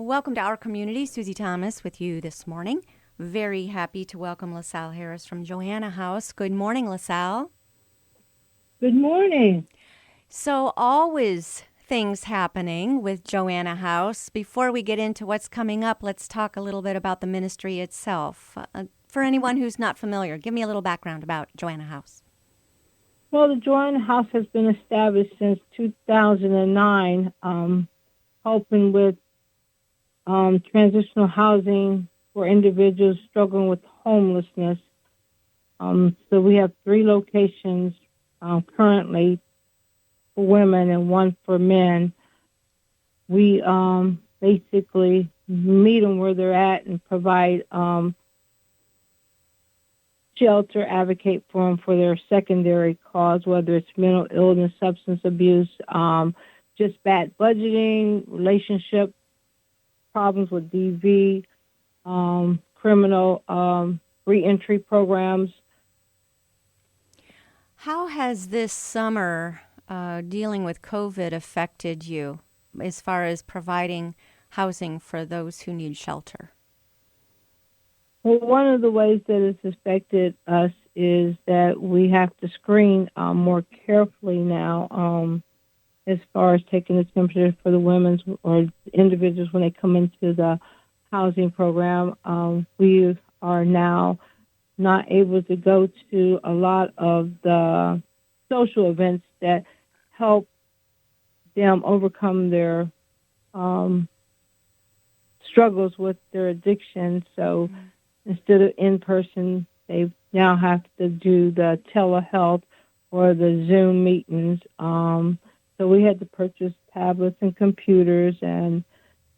Welcome to our community. Susie Thomas with you this morning. Very happy to welcome LaSalle Harris from Joanna House. Good morning, LaSalle. Good morning. So always things happening with Joanna House. Before we get into what's coming up, let's talk a little bit about the ministry itself. For anyone who's not familiar, give me a little background about Joanna House. Well, the Joanna House has been established since 2009, helping with transitional housing for individuals struggling with homelessness. So we have 3 locations currently for women and 1 for men. We basically meet them where they're at and provide shelter, advocate for them for their secondary cause, whether it's mental illness, substance abuse, just bad budgeting, relationship problems with DV, criminal reentry programs. How has this summer dealing with COVID affected you as far as providing housing for those who need shelter? Well, one of the ways that it's affected us is that we have to screen more carefully now as far as taking the temperature for the women or individuals when they come into the housing program. We are now not able to go to a lot of the social events that help them overcome their struggles with their addiction. So instead of in person, they now have to do the telehealth or the Zoom meetings. So we had to purchase tablets and computers, and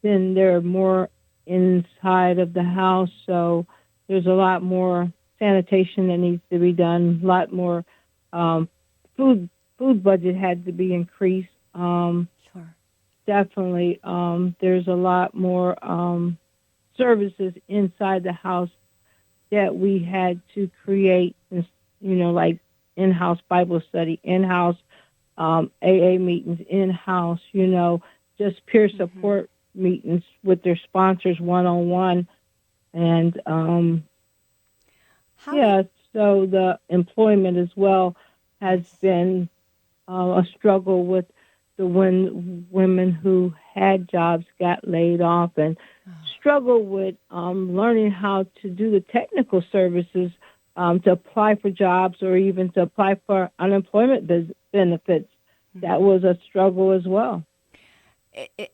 then they're more inside of the house. So there's a lot more sanitation that needs to be done. A lot more food budget had to be increased. Sure. Definitely, there's a lot more services inside the house that we had to create, like in-house Bible study, in-house AA meetings, in-house, just peer support meetings with their sponsors one-on-one. And, so the employment as well has been a struggle with the women who had jobs got laid off and struggle with learning how to do the technical services to apply for jobs or even to apply for unemployment benefits. That was a struggle as well.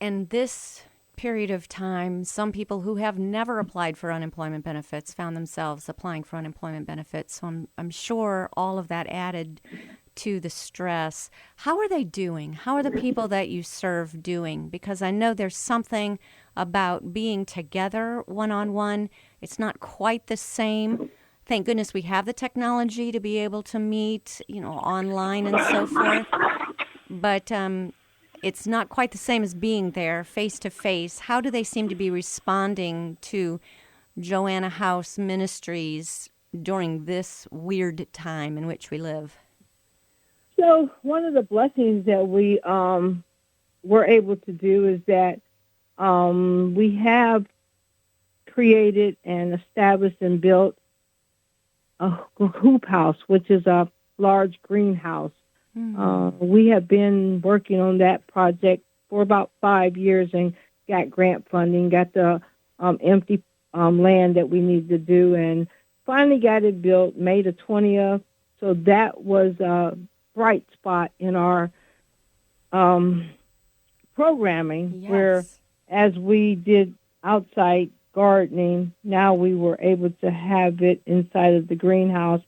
And this period of time, some people who have never applied for unemployment benefits found themselves applying for unemployment benefits. So I'm sure all of that added to the stress. How are they doing? How are the people that you serve doing? Because I know there's something about being together one-on-one. It's not quite the same. Thank goodness we have the technology to be able to meet, online and so forth. But it's not quite the same as being there face to face. How do they seem to be responding to Joanna House Ministries during this weird time in which we live? So one of the blessings that we were able to do is that we have created and established and built a hoop house, which is a large greenhouse. We have been working on that project for about 5 years and got grant funding, got the empty land that we needed to do, and finally got it built May the 20th. So that was a bright spot in our programming, where as we did outside gardening, now we were able to have it inside of the greenhouse,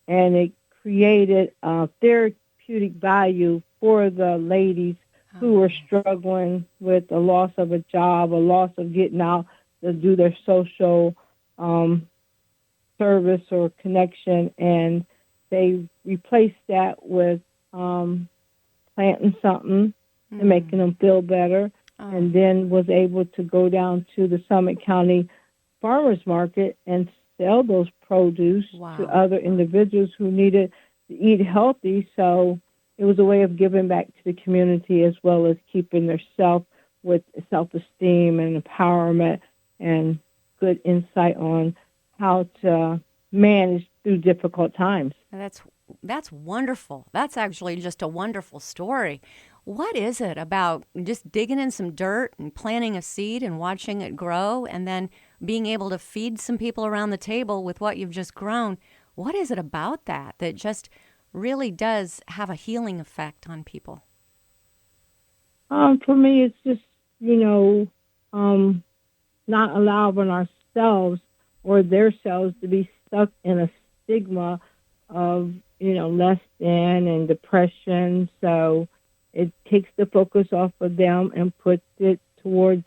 and it created therapeutic value for the ladies who were struggling with the loss of a job, a loss of getting out to do their social service or connection, and they replaced that with planting something and making them feel better, and then was able to go down to the Summit County Farmers Market and sell those produce to other individuals who needed to eat healthy. So it was a way of giving back to the community as well as keeping themselves with self-esteem and empowerment and good insight on how to manage through difficult times. That's wonderful. That's actually just a wonderful story. What is it about just digging in some dirt and planting a seed and watching it grow and then being able to feed some people around the table with what you've just grown? What is it about that just really does have a healing effect on people? For me, it's just, not allowing ourselves or their selves to be stuck in a stigma of, less than and depression. So it takes the focus off of them and puts it towards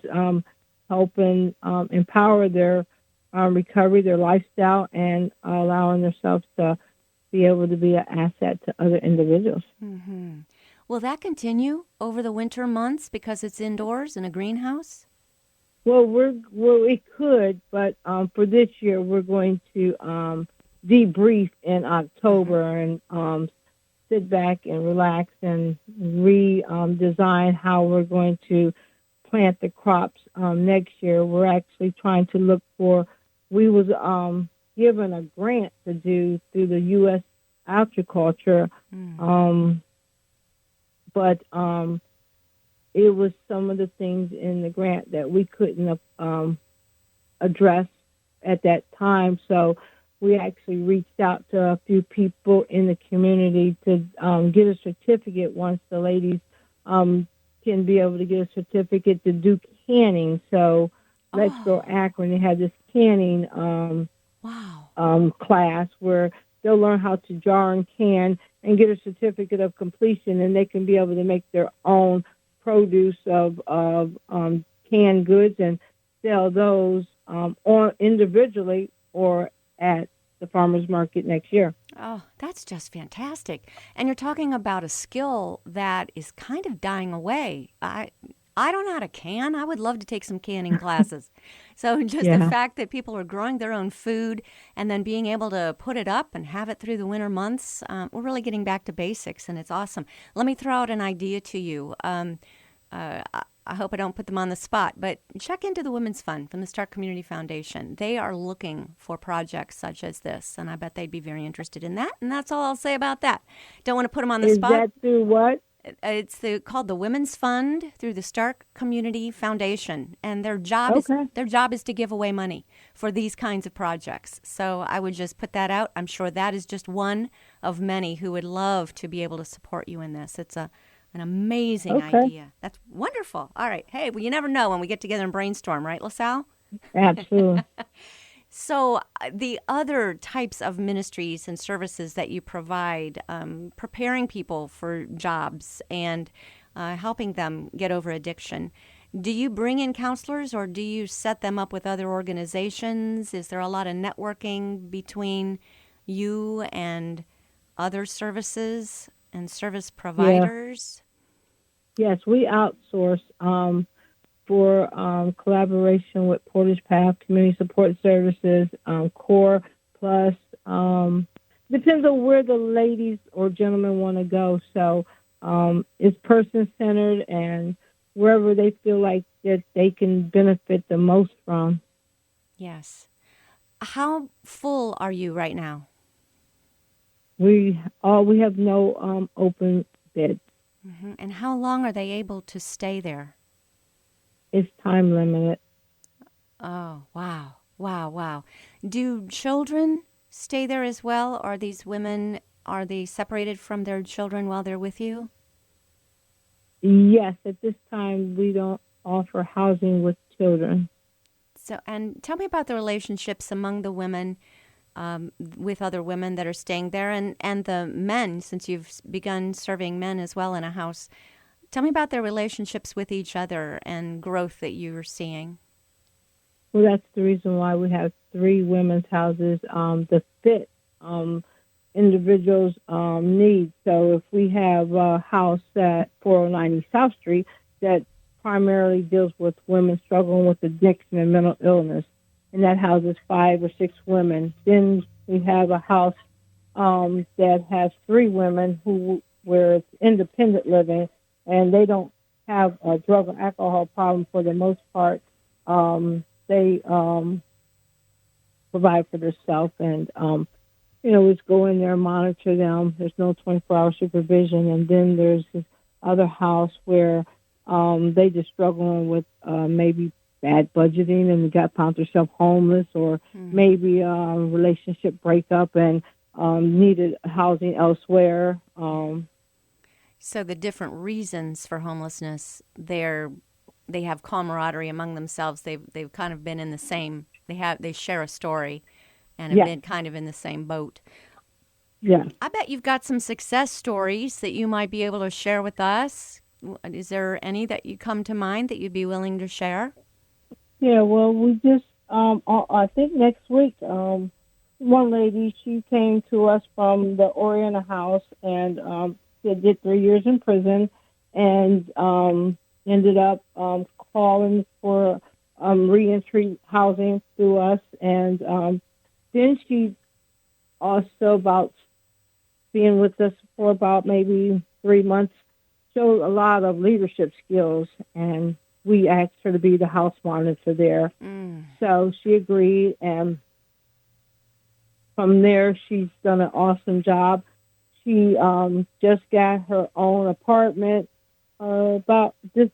helping empower their recovery, their lifestyle, and allowing themselves to be able to be an asset to other individuals. Mm-hmm. Will that continue over the winter months because it's indoors in a greenhouse? Well, it could, but for this year, we're going to debrief in October and sit back and relax and redesign how we're going to plant the crops next year. We're actually trying to look for. We was given a grant to do through the U.S. Agriculture, but it was some of the things in the grant that we couldn't address at that time. So we actually reached out to a few people in the community to get a certificate once the ladies can be able to get a certificate to do canning. So Let's Go Akron, they had this canning class where they'll learn how to jar and can and get a certificate of completion, and they can be able to make their own produce of canned goods and sell those or individually or at the farmers market next year. Oh, that's just fantastic. And you're talking about a skill that is kind of dying away. I don't know how to can. I would love to take some canning classes. So just the fact that people are growing their own food and then being able to put it up and have it through the winter months, we're really getting back to basics, and it's awesome. Let me throw out an idea to you. I hope I don't put them on the spot, but check into the Women's Fund from the Stark Community Foundation. They are looking for projects such as this, and I bet they'd be very interested in that, and that's all I'll say about that. Don't want to put them on the spot. Is that through what? It's called the Women's Fund through the Stark Community Foundation, and their job is to give away money for these kinds of projects. So I would just put that out. I'm sure that is just one of many who would love to be able to support you in this. It's an amazing idea. That's wonderful. All right. Hey, well, you never know when we get together and brainstorm, right, LaSalle? Absolutely. So the other types of ministries and services that you provide, preparing people for jobs and helping them get over addiction, do you bring in counselors or do you set them up with other organizations? Is there a lot of networking between you and other services and service providers? Yes, we outsource for collaboration with Portage Path, Community Support Services, CORE Plus. Depends on where the ladies or gentlemen want to go. So it's person-centered and wherever they feel like that they can benefit the most from. Yes. How full are you right now? We have no open beds. Mm-hmm. And how long are they able to stay there? It's time limited. Oh, wow. Wow, wow. Do children stay there as well? Are these women, are they separated from their children while they're with you? Yes, at this time we don't offer housing with children. So, and tell me about the relationships among the women with other women that are staying there and the men, since you've begun serving men as well in a house. Tell me about their relationships with each other and growth that you're seeing. Well, that's the reason why we have 3 women's houses to fit individuals' needs. So if we have a house at 409 East South Street that primarily deals with women struggling with addiction and mental illness, and that houses 5 or 6 women, then we have a house that has 3 women where it's independent living, and they don't have a drug or alcohol problem, for the most part, they provide for themselves, and just go in there and monitor them. There's no 24-hour supervision, and then there's this other house where they just struggling with maybe bad budgeting and found themselves homeless, or maybe relationship breakup and needed housing elsewhere. So the different reasons for homelessness, they have camaraderie among themselves. They've kind of been in the same. They share a story, and have been kind of in the same boat. Yeah. I bet you've got some success stories that you might be able to share with us. Is there any that you come to mind that you'd be willing to share? Yeah. Well, we just I think next week, one lady, she came to us from the Oriental House, and she did 3 years in prison, and ended up calling for reentry housing through us, and then she also, about being with us for about maybe 3 months, showed a lot of leadership skills, and we asked her to be the house monitor there. So she agreed, and from there, she's done an awesome job. She just got her own apartment about this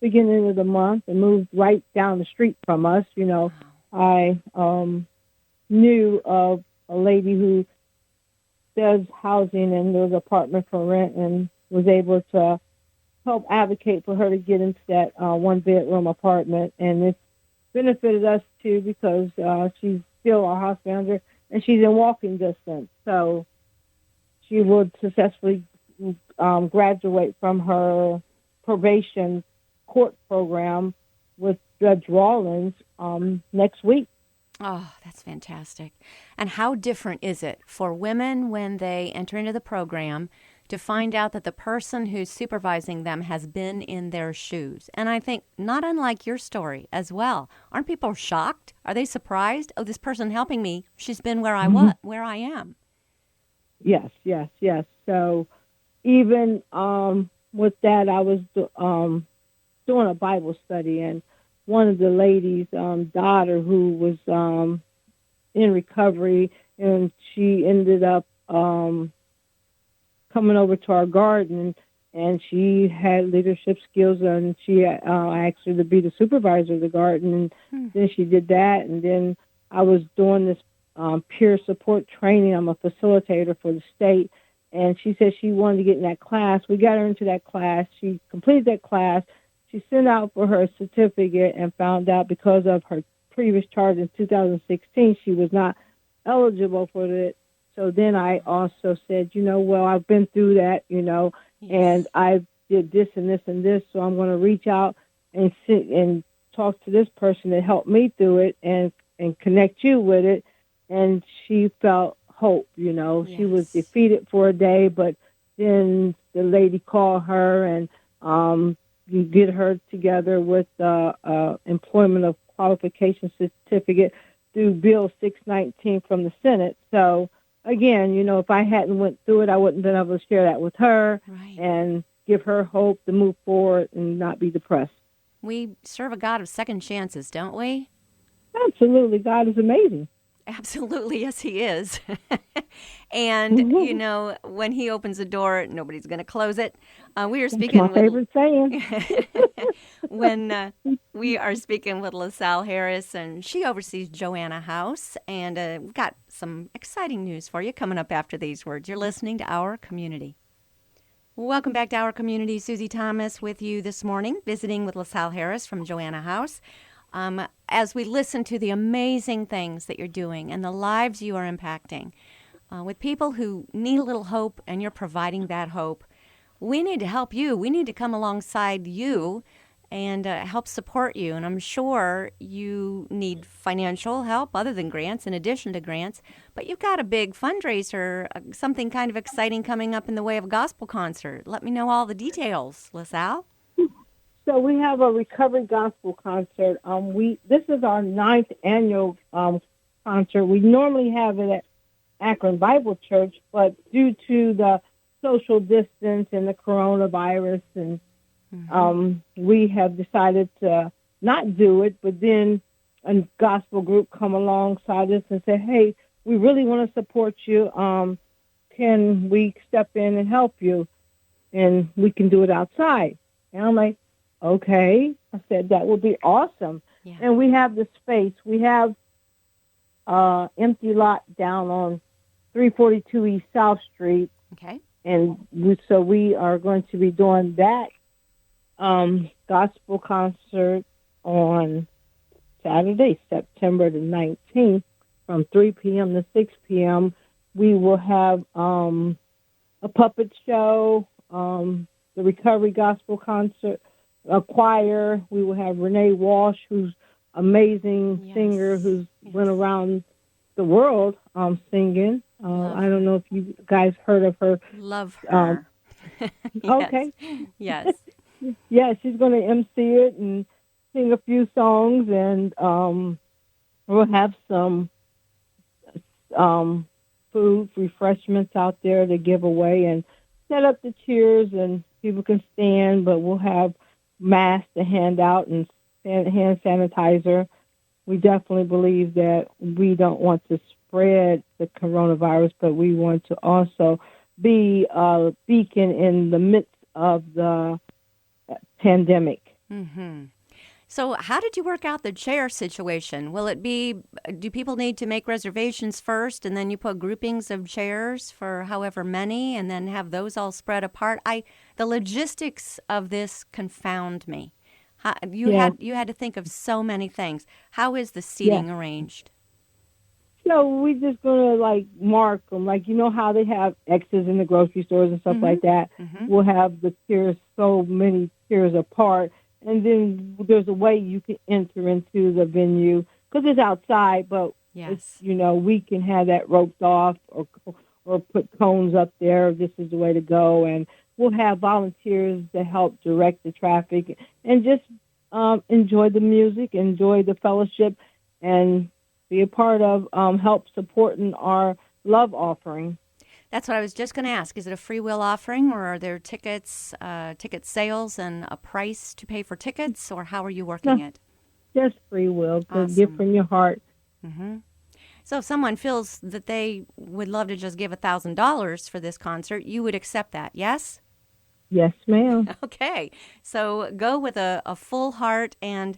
beginning of the month, and moved right down the street from us. I knew of a lady who does housing and there's an apartment for rent, and was able to help advocate for her to get into that one-bedroom apartment. And it's benefited us, too, because she's still our house manager, and she's in walking distance. So she would successfully graduate from her probation court program with Judge Rawlins next week. Oh, that's fantastic. And how different is it for women when they enter into the program to find out that the person who's supervising them has been in their shoes? And I think not unlike your story as well. Aren't people shocked? Are they surprised? Oh, this person helping me, she's been where I was, where I am. Yes. So even with that, I was doing a Bible study, and one of the ladies' daughter, who was in recovery, and she ended up coming over to our garden, and she had leadership skills, and she asked her to be the supervisor of the garden, and then she did that, and then I was doing this peer support training. I'm a facilitator for the state, and she said she wanted to get in that class. We got her into that class. She completed that class. She sent out for her certificate and found out because of her previous charge in 2016, she was not eligible for it. So then I also said, well, I've been through that, and I did this and this and this, so I'm going to reach out and sit and talk to this person that helped me through it, and connect you with it. And she felt hope, Yes. She was defeated for a day, but then the lady called her, and you get her together with employment of qualification certificate through Bill 619 from the Senate. So again, if I hadn't went through it, I wouldn't have been able to share that with her, right, and give her hope to move forward and not be depressed. We serve a God of second chances, don't we? Absolutely. God is amazing. Absolutely, yes, he is. And, when he opens a door, nobody's going to close it. We are speaking That's my favorite saying. When we are speaking with LaSalle Harris, and she oversees Joanna House. And we've got some exciting news for you coming up after these words. You're listening to Our Community. Welcome back to Our Community. Susie Thomas with you this morning, visiting with LaSalle Harris from Joanna House. As we listen to the amazing things that you're doing and the lives you are impacting with people who need a little hope, and you're providing that hope, we need to help you. We need to come alongside you and help support you. And I'm sure you need financial help other than grants, in addition to grants. But you've got a big fundraiser, something kind of exciting coming up in the way of a gospel concert. Let me know all the details, LaSalle. So we have a recovery gospel concert. This is our 9th annual concert. We normally have it at Akron Bible Church, but due to the social distance and the coronavirus and We have decided to not do it, but then a gospel group come alongside us and say, hey, we really want to support you. Can we step in and help you? And we can do it outside. And I'm like, okay. I said, that would be awesome. Yeah. And we have the space. We have empty lot down on 342 East South Street. Okay. And so we are going to be doing that gospel concert on Saturday, September the 19th, from 3 p.m. to 6 p.m. We will have a puppet show, the Recovery Gospel Concert, a choir. We will have Renee Walsh, who's amazing singer, who's went around the world singing. I don't know if you guys heard of her. Love her. Yes. Okay. Yes. Yeah, she's going to MC it and sing a few songs, and we'll have some food, refreshments out there to give away, and set up the chairs, and people can stand, but we'll have masks to hand out and hand sanitizer. We definitely believe that we don't want to spread the coronavirus, but we want to also be a beacon in the midst of the pandemic. Mm-hmm. So how did you work out the chair situation? Will it be, do people need to make reservations first and then you put groupings of chairs for however many and then have those all spread apart? The logistics of this confound me. You had to think of so many things. How is the seating arranged? So we're just going to mark them. You know how they have X's in the grocery stores and stuff like that? Mm-hmm. We'll have the chairs so many chairs apart. And then there's a way you can enter into the venue because it's outside, but it's, we can have that roped off or put cones up there. This is the way to go. And we'll have volunteers to help direct the traffic and just enjoy the music, enjoy the fellowship, and be a part of help supporting our love offering. That's what I was just going to ask. Is it a free will offering, or are there tickets, ticket sales, and a price to pay for tickets, or how are you working it? Just free will. Awesome. Give from your heart. Mm-hmm. So if someone feels that they would love to just give $1,000 for this concert, you would accept that, yes? Yes, ma'am. Okay. So go with a full heart and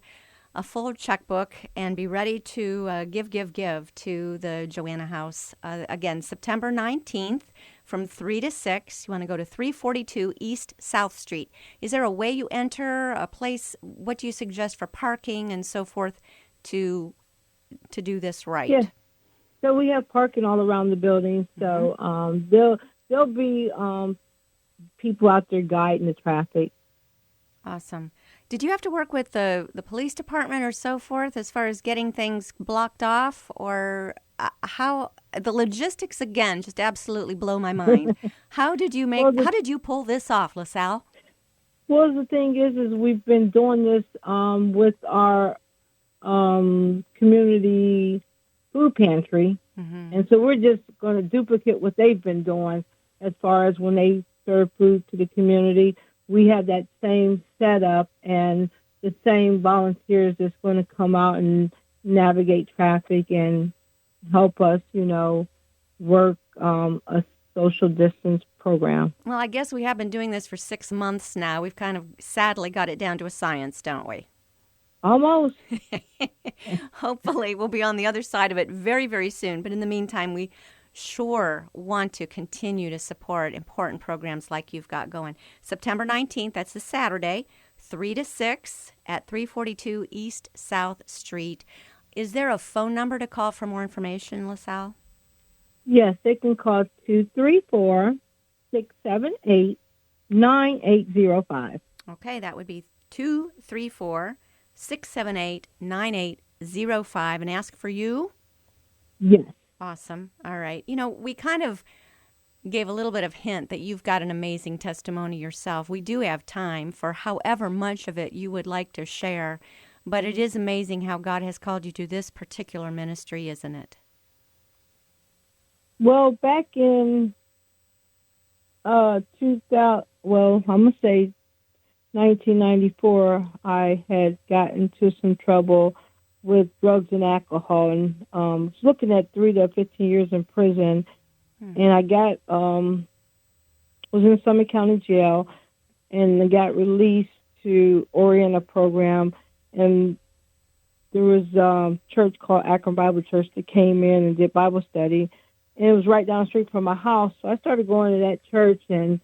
a full checkbook and be ready to give to the Joanna House. Again, September 19th from 3 to 6. You want to go to 342 East South Street. Is there a way you enter, a place? What do you suggest for parking and so forth to do this right? Yeah. So we have parking all around the building. So there'll be people out there guiding the traffic. Awesome. Did you have to work with the police department or so forth as far as getting things blocked off, or how the logistics again just absolutely blow my mind? How did you how did you pull this off, LaSalle? Well, the thing is we've been doing this with our community food pantry, and so we're just going to duplicate what they've been doing as far as when they serve food to the community. We have that same setup and the same volunteers that's going to come out and navigate traffic and help us, work a social distance program. Well, I guess we have been doing this for 6 months now. We've kind of sadly got it down to a science, don't we? Almost. Hopefully we'll be on the other side of it very, very soon. But in the meantime, we sure want to continue to support important programs like you've got going. September 19th, that's the Saturday, 3 to 6 at 342 East South Street. Is there a phone number to call for more information, LaSalle? Yes, they can call 234-678-9805. Okay, that would be 234-678-9805 and ask for you? Yes. Awesome. All right. We kind of gave a little bit of hint that you've got an amazing testimony yourself. We do have time for however much of it you would like to share, but it is amazing how God has called you to this particular ministry, isn't it? Well, back in 2000, I'm going to say 1994, I had gotten into some trouble with drugs and alcohol, and was looking at 3 to 15 years in prison. Hmm. And I got was in Summit County Jail, and I got released to orient a program. And there was a church called Akron Bible Church that came in and did Bible study, and it was right down the street from my house. So I started going to that church, and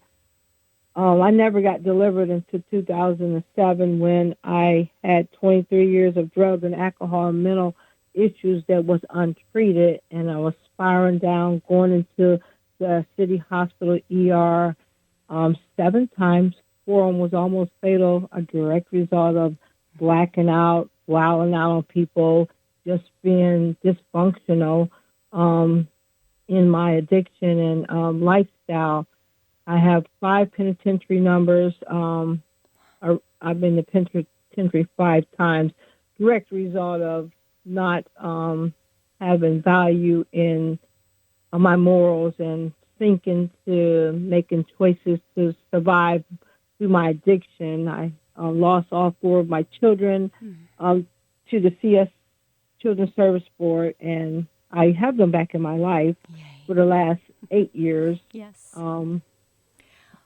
I never got delivered until 2007 when I had 23 years of drug and alcohol and mental issues that was untreated, and I was spiraling down, going into the city hospital ER 7 times. 4 of them was almost fatal, a direct result of blacking out, wilding out on people, just being dysfunctional in my addiction and lifestyle. I have 5 penitentiary numbers. I've been to penitentiary 5 times. Direct result of not having value in my morals and thinking to making choices to survive through my addiction. I lost all 4 of my children to the CS Children's Service Board, and I have them back in my life for the last 8 years. Yes.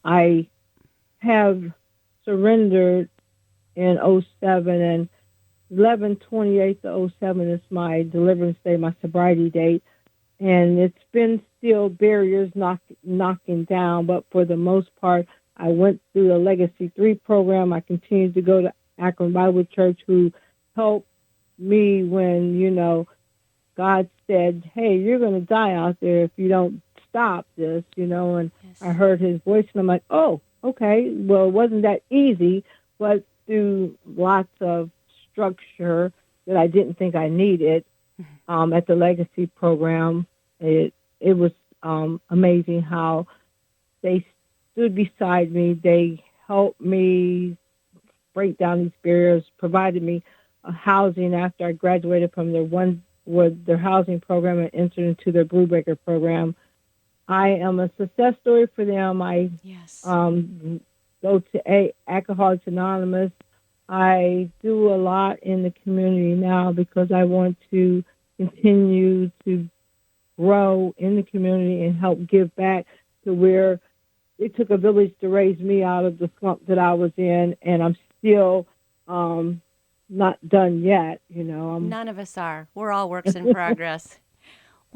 I have surrendered in '07, and 11/28/07 is my deliverance day, my sobriety date. And it's been still barriers knocking down, but for the most part, I went through the Legacy 3 program. I continued to go to Akron Bible Church, who helped me when, God said, hey, you're going to die out there if you don't stop this, and Yes. I heard his voice, and I'm like, oh, okay, well, it wasn't that easy, but through lots of structure that I didn't think I needed at the Legacy program, it was amazing how they stood beside me. They helped me break down these barriers, provided me housing after I graduated from their housing program and entered into their Brubaker program. I am a success story for them. I Yes. Go to Alcoholics Anonymous. I do a lot in the community now because I want to continue to grow in the community and help give back to where it took a village to raise me out of the slump that I was in, and I'm still not done yet. None of us are. We're all works in progress.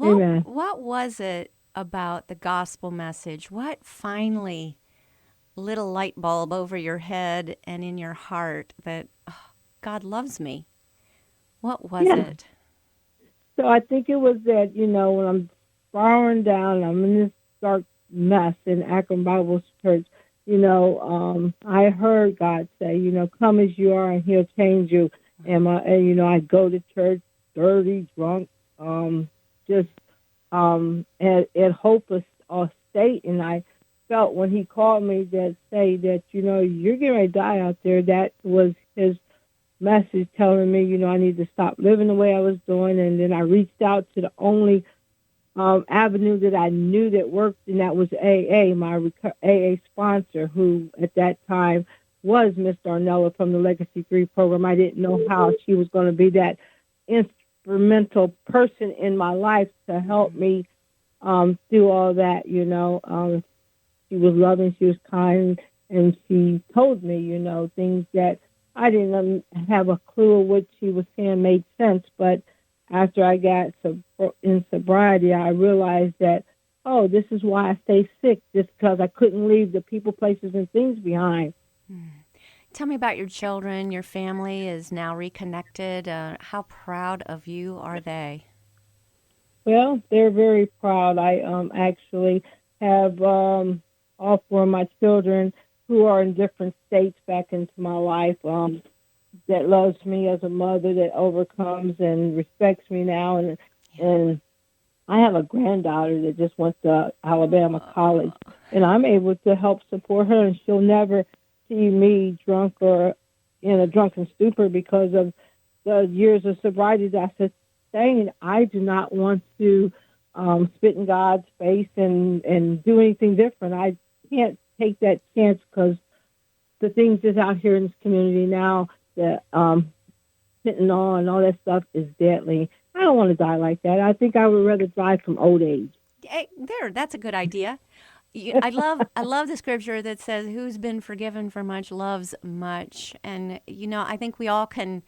Amen. What was it about the gospel message? What finally lit a light bulb over your head and in your heart that God loves me? What was it? So I think it was that, when I'm spiraling down, I'm in this dark mess in Akron Bible Church, I heard God say, come as you are and he'll change you. And I go to church dirty, drunk, just at hopeless state. And I felt when he called me that say that, you're getting ready to die out there, that was his message telling me, I need to stop living the way I was doing. And then I reached out to the only avenue that I knew that worked, and that was AA, my AA sponsor, who at that time was Miss Darnella from the Legacy 3 program. I didn't know how she was going to be that instrumental person in my life to help me do all that, She was loving, she was kind, and she told me, things that I didn't have a clue of what she was saying made sense. But after I got in sobriety, I realized that, oh, this is why I stay sick, just because I couldn't leave the people, places, and things behind. Tell me about your children. Your family is now reconnected. How proud of you are they? Well, they're very proud. I actually have all 4 of my children who are in different states back into my life, that loves me as a mother, that overcomes and respects me now. And I have a granddaughter that just went to Alabama College, and I'm able to help support her, and she'll never see me drunk or in a drunken stupor because of the years of sobriety that I sustained. I do not want to spit in God's face and do anything different. I can't take that chance because the things that's out here in this community now that fentanyl and all that stuff is deadly. I don't want to die like that. I think I would rather die from old age. Hey, there, that's a good idea. I love the scripture that says, "Who's been forgiven for much loves much," and I think we all can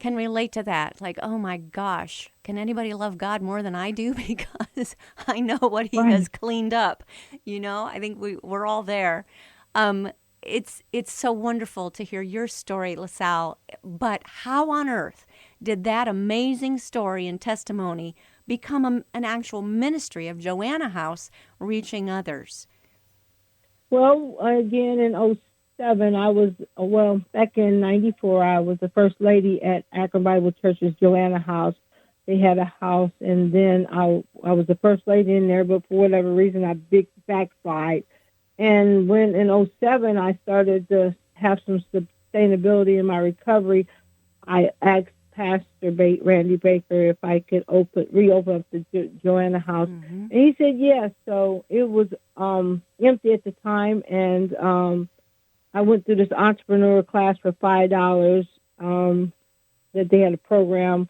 relate to that. Like, oh my gosh, can anybody love God more than I do? Because I know what He Right. has cleaned up. I think we're all there. It's so wonderful to hear your story, LaSalle. But how on earth did that amazing story and testimony become an actual ministry of Joanna House reaching others? Well, again, in '07, I was, well, back in 94, I was the first lady at Akron Bible Church's Joanna House. They had a house, and then I was the first lady in there, but for whatever reason, I big backslide. And when in '07, I started to have some sustainability in my recovery, I asked Pastor Randy Baker if I could reopen up the Joanna House, Mm-hmm. and he said yes. So it was empty at the time, and I went through this entrepreneur class for $5. That they had a program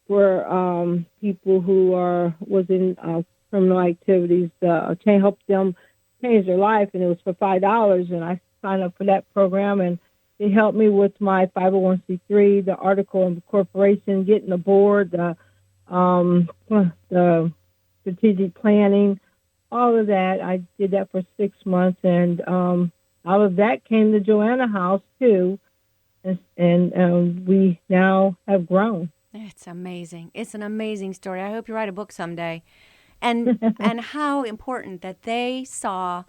for people who was in criminal activities to help them change their life, and it was for $5. And I signed up for that program, and it helped me with my 501c3, the article of incorporation, getting the board, the strategic planning, all of that. I did that for 6 months, and out of that came the Joanna House too, and we now have grown. It's amazing. It's an amazing story. I hope you write a book someday. And how important that they saw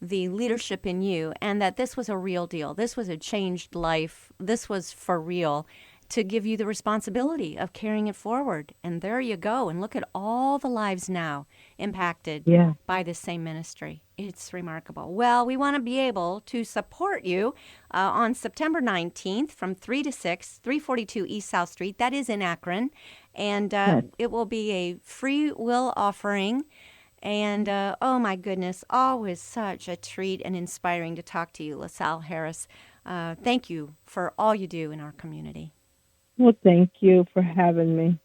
the leadership in you and that this was a real deal. This was a changed life. This was for real to give you the responsibility of carrying it forward. And there you go. And look at all the lives now impacted Yeah. by this same ministry. It's remarkable. Well, we want to be able to support you on September 19th from 3 to 6, 342 East South Street. That is in Akron. And Yes. it will be a free will offering. And oh my goodness, always such a treat and inspiring to talk to you, LaSalle Harris. Thank you for all you do in our community. Well, thank you for having me.